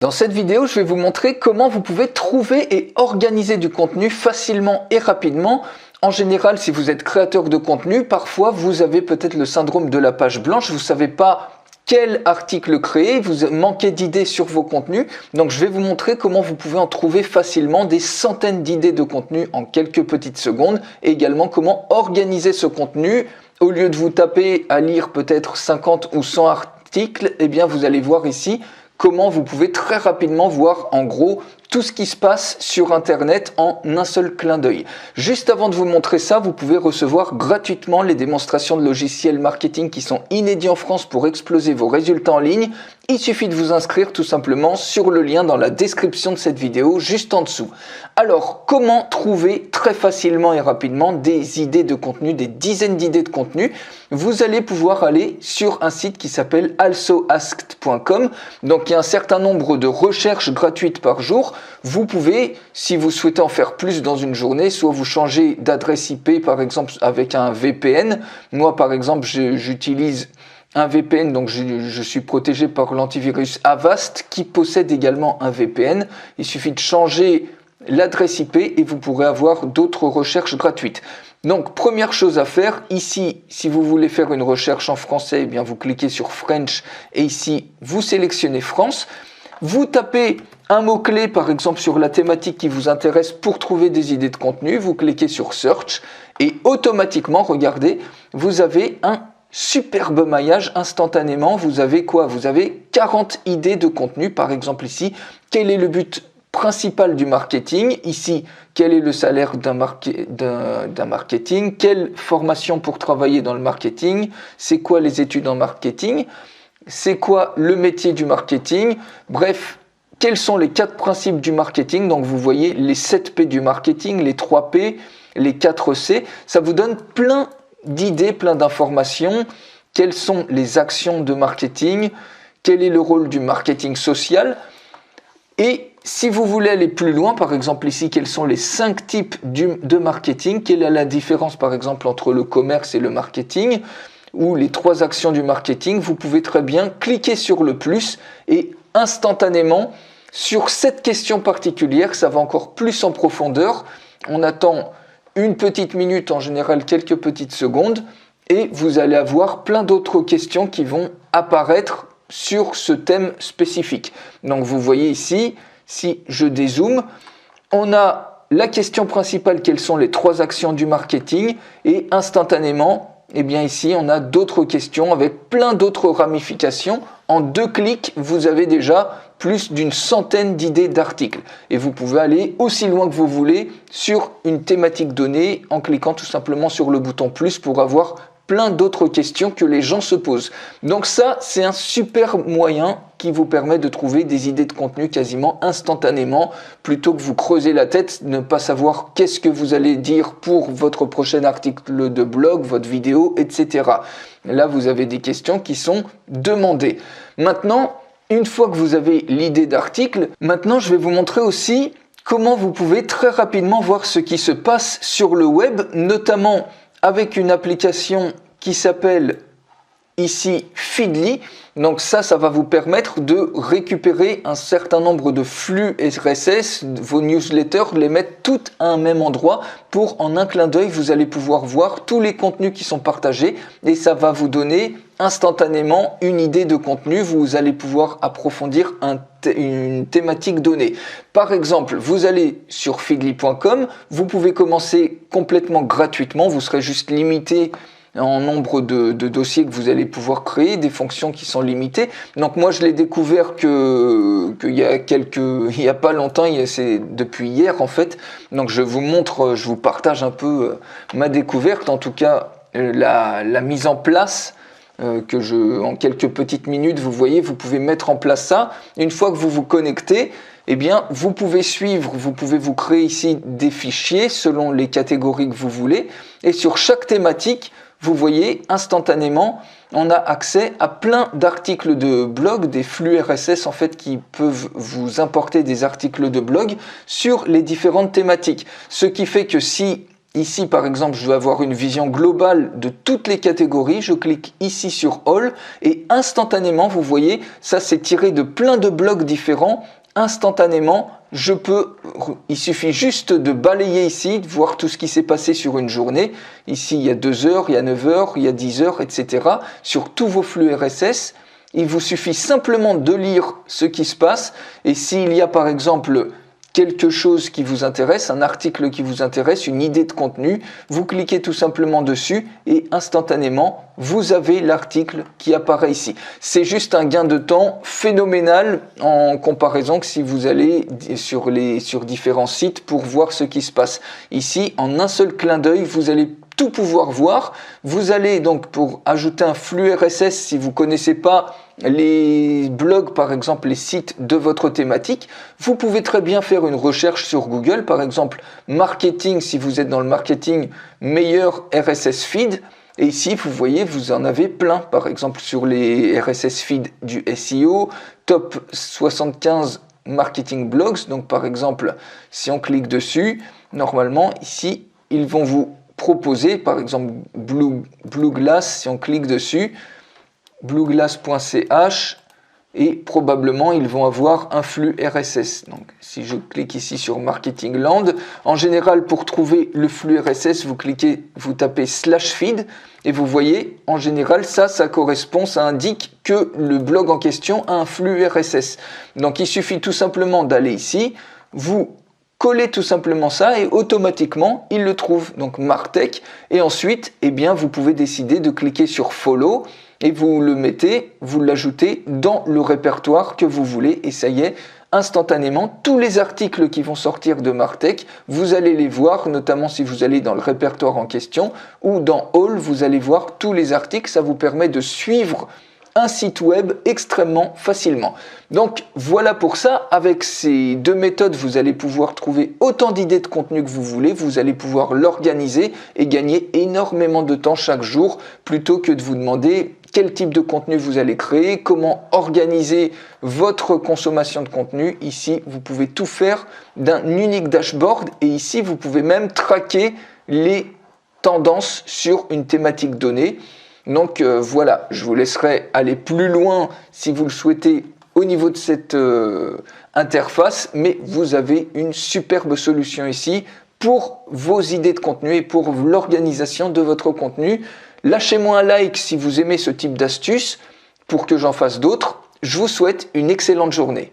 Dans cette vidéo, je vais vous montrer comment vous pouvez trouver et organiser du contenu facilement et rapidement. En général, si vous êtes créateur de contenu, parfois vous avez peut-être le syndrome de la page blanche, vous ne savez pas quel article créer, vous manquez d'idées sur vos contenus. Donc je vais vous montrer comment vous pouvez en trouver facilement des centaines d'idées de contenu en quelques petites secondes et également comment organiser ce contenu. Au lieu de vous taper à lire peut-être 50 ou 100 articles, eh bien vous allez voir ici comment vous pouvez très rapidement voir en gros tout ce qui se passe sur Internet en un seul clin d'œil. Juste avant de vous montrer ça, vous pouvez recevoir gratuitement les démonstrations de logiciels marketing qui sont inédits en France pour exploser vos résultats en ligne. Il suffit de vous inscrire tout simplement sur le lien dans la description de cette vidéo, juste en dessous. Alors, comment trouver très facilement et rapidement des idées de contenu, des dizaines d'idées de contenu? Vous allez pouvoir aller sur un site qui s'appelle alsoasked.com. Donc, il y a un certain nombre de recherches gratuites par jour. Vous pouvez, si vous souhaitez en faire plus dans une journée, soit vous changez d'adresse IP, par exemple avec un VPN. Moi, par exemple, j'utilise un VPN, donc je suis protégé par l'antivirus Avast qui possède également un VPN. Il suffit de changer l'adresse IP et vous pourrez avoir d'autres recherches gratuites. Donc première chose à faire, ici si vous voulez faire une recherche en français, eh bien vous cliquez sur French et ici vous sélectionnez France. Vous tapez un mot-clé par exemple sur la thématique qui vous intéresse pour trouver des idées de contenu, vous cliquez sur Search et automatiquement, regardez, vous avez un superbe maillage instantanément. Vous avez quoi? Vous avez 40 idées de contenu. Par exemple ici, quel est le but principal du marketing? Ici, quel est le salaire d'un marketing? Quelle formation pour travailler dans le marketing? C'est quoi les études en marketing? C'est quoi le métier du marketing? Bref, quels sont les 4 principes du marketing? Donc vous voyez les 7 P du marketing, les 3 P, les 4 C. Ça vous donne plein d'idées, plein d'informations. Quelles sont les actions de marketing? Quel est le rôle du marketing social? Et si vous voulez aller plus loin, par exemple ici, quels sont les 5 types de marketing? Quelle est la différence par exemple entre le commerce et le marketing? Ou les 3 actions du marketing? Vous pouvez très bien cliquer sur le plus et instantanément, sur cette question particulière, ça va encore plus en profondeur. On attend une petite minute, en général quelques petites secondes, et vous allez avoir plein d'autres questions qui vont apparaître sur ce thème spécifique. Donc vous voyez ici, si je dézoome, on a la question principale, quelles sont les 3 actions du marketing, et instantanément, eh bien ici on a d'autres questions avec plein d'autres ramifications. En 2 clics, vous avez déjà plus d'une centaine d'idées d'articles. Et vous pouvez aller aussi loin que vous voulez sur une thématique donnée en cliquant tout simplement sur le bouton plus pour avoir plein d'autres questions que les gens se posent. Donc ça, c'est un super moyen qui vous permet de trouver des idées de contenu quasiment instantanément, plutôt que vous creuser la tête, ne pas savoir qu'est-ce que vous allez dire pour votre prochain article de blog, votre vidéo, etc. Là, vous avez des questions qui sont demandées. Maintenant, une fois que vous avez l'idée d'article, maintenant je vais vous montrer aussi comment vous pouvez très rapidement voir ce qui se passe sur le web, notamment avec une application qui s'appelle ici Feedly. Donc ça va vous permettre de récupérer un certain nombre de flux RSS, vos newsletters, les mettre toutes à un même endroit pour en un clin d'œil, vous allez pouvoir voir tous les contenus qui sont partagés et ça va vous donner instantanément une idée de contenu. Vous allez pouvoir approfondir une thématique donnée. Par exemple, vous allez sur feedly.com, vous pouvez commencer complètement gratuitement, vous serez juste limité en nombre de dossiers que vous allez pouvoir créer, des fonctions qui sont limitées. Donc moi je l'ai découvert qu'il y a pas longtemps, c'est depuis hier en fait. Donc je vous partage un peu ma découverte, en tout cas la mise en place en quelques petites minutes, vous voyez, vous pouvez mettre en place ça. Une fois que vous vous connectez, eh bien, vous pouvez vous créer ici des fichiers selon les catégories que vous voulez. Et sur chaque thématique, vous voyez, instantanément, on a accès à plein d'articles de blog, des flux RSS en fait qui peuvent vous importer des articles de blog sur les différentes thématiques. Ce qui fait que si Ici, par exemple, je veux avoir une vision globale de toutes les catégories. Je clique ici sur All et instantanément, vous voyez, ça c'est tiré de plein de blocs différents. Instantanément, il suffit juste de balayer ici, de voir tout ce qui s'est passé sur une journée. Ici, il y a 2 heures, il y a 9 heures, il y a 10 heures, etc. Sur tous vos flux RSS, il vous suffit simplement de lire ce qui se passe. Et s'il y a par exemple quelque chose qui vous intéresse, un article qui vous intéresse, une idée de contenu, vous cliquez tout simplement dessus et instantanément, vous avez l'article qui apparaît ici. C'est juste un gain de temps phénoménal en comparaison que si vous allez sur différents sites pour voir ce qui se passe. Ici, en un seul clin d'œil, vous allez tout pouvoir voir. Vous allez donc, pour ajouter un flux RSS, si vous ne connaissez pas les blogs, par exemple les sites de votre thématique, vous pouvez très bien faire une recherche sur Google, par exemple marketing, si vous êtes dans le marketing, meilleur RSS feed. Et ici, vous voyez, vous en avez plein, par exemple sur les RSS feed du SEO, top 75 marketing blogs. Donc par exemple, si on clique dessus, normalement ici, ils vont vous proposer, par exemple Blue Glass, si on clique dessus, blueglass.ch, et probablement ils vont avoir un flux RSS. Donc si je clique ici sur Marketing Land, en général pour trouver le flux RSS, vous tapez /feed et vous voyez en général ça correspond, ça indique que le blog en question a un flux RSS. Donc il suffit tout simplement d'aller ici, vous collez tout simplement ça et automatiquement il le trouve, donc Martech, et ensuite eh bien, vous pouvez décider de cliquer sur Follow et vous le mettez, vous l'ajoutez dans le répertoire que vous voulez et ça y est, instantanément, tous les articles qui vont sortir de Martech, vous allez les voir, notamment si vous allez dans le répertoire en question ou dans All, vous allez voir tous les articles, ça vous permet de suivre un site web extrêmement facilement. Donc voilà pour ça, avec ces deux méthodes, vous allez pouvoir trouver autant d'idées de contenu que vous voulez, vous allez pouvoir l'organiser et gagner énormément de temps chaque jour, plutôt que de vous demander quel type de contenu vous allez créer, comment organiser votre consommation de contenu. Ici, vous pouvez tout faire d'un unique dashboard et ici, vous pouvez même traquer les tendances sur une thématique donnée. Donc voilà, je vous laisserai aller plus loin si vous le souhaitez au niveau de cette interface, mais vous avez une superbe solution ici pour vos idées de contenu et pour l'organisation de votre contenu. Lâchez-moi un like si vous aimez ce type d'astuce pour que j'en fasse d'autres. Je vous souhaite une excellente journée.